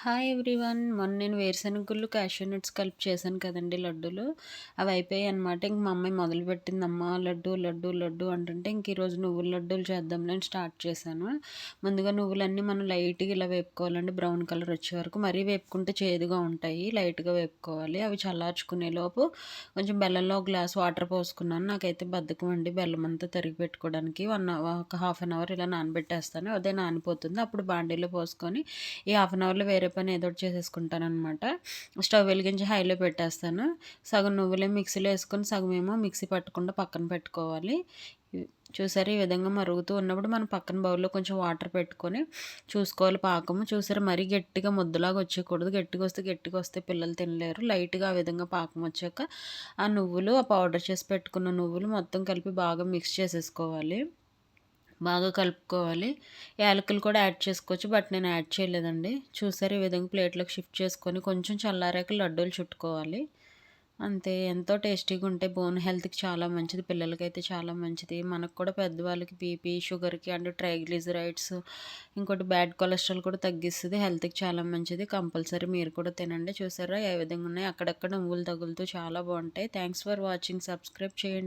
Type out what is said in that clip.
Hi everyone. మొన్న నేను వేరుశనగ గుళ్ళు, క్యాషూ నట్స్ కలిపి చేశాను కదండీ లడ్డూలు. అవి అయిపోయాయన్నమాట. ఇంక మా అమ్మాయి మొదలుపెట్టింది, అమ్మ లడ్డు లడ్డు లడ్డు అంటుంటే ఇంక ఈరోజు నువ్వుల లడ్డూలు చేద్దాంలే అని స్టార్ట్ చేశాను. ముందుగా నువ్వులన్నీ మనం లైట్గా ఇలా వేపుకోవాలండి, బ్రౌన్ కలర్ వచ్చే వరకు. మరీ వేపుకుంటే చేదుగా ఉంటాయి, లైట్గా వేపుకోవాలి. అవి చల్లార్చుకునే లోపు కొంచెం బెల్లంలో ఒక గ్లాస్ వాటర్ పోసుకున్నాను. నాకైతే బద్ధకం అండి బెల్లం అంతా తరిగి పెట్టుకోవడానికి. ఒక హాఫ్ అన్ అవర్ ఇలా నానబెట్టేస్తాను. అదే నానిపోతుంది. అప్పుడు బాండీలో పోసుకొని ఈ హాఫ్ అన్ అవర్లో వేరే పని ఏదో ఒకటి చేసేసుకుంటానమాట. స్టవ్ వెలిగించి హైలో పెట్టేస్తాను. సగం నువ్వులేమో మిక్సీలో వేసుకొని సగం ఏమో మిక్సీ పట్టకుండా పక్కన పెట్టుకోవాలి. చూసారా, ఈ విధంగా మరుగుతూ ఉన్నప్పుడు మనం పక్కన బౌల్లో కొంచెం వాటర్ పెట్టుకొని చూసుకోవాలి పాకము. చూసారా, మరీ గట్టిగా ముద్దలాగా వచ్చేయకూడదు. గట్టిగా వస్తే పిల్లలు తినలేరు. లైట్గా ఆ విధంగా పాకం వచ్చాక ఆ నువ్వులు, ఆ పౌడర్ చేసి పెట్టుకున్న నువ్వులు మొత్తం కలిపి బాగా మిక్స్ చేసేసుకోవాలి. బాగా కలుపుకోవాలి. యాలకులు కూడా యాడ్ చేసుకోవచ్చు, బట్ నేను యాడ్ చేయలేదండి. చూసారు, ఈ విధంగా ప్లేట్లోకి షిఫ్ట్ చేసుకొని కొంచెం చల్లారాక లడ్డూలు చుట్టుకోవాలి. అంతే. ఎంతో టేస్టీగా ఉంటాయి. బోన్ హెల్త్కి చాలా మంచిది, పిల్లలకైతే చాలా మంచిది. మనకు కూడా పెద్దవాళ్ళకి బీపీ, షుగర్కి అంటే ట్రైగ్లిజరైడ్స్, ఇంకోటి బ్యాడ్ కొలెస్ట్రాల్ కూడా తగ్గిస్తుంది. హెల్త్కి చాలా మంచిది. కంపల్సరీ మీరు కూడా తినండి. చూసారా ఏ విధంగా ఉన్నాయి, అక్కడక్కడ నువ్వులు తగులుతూ చాలా బాగుంటాయి. Thanks for watching. సబ్స్క్రైబ్ చేయండి.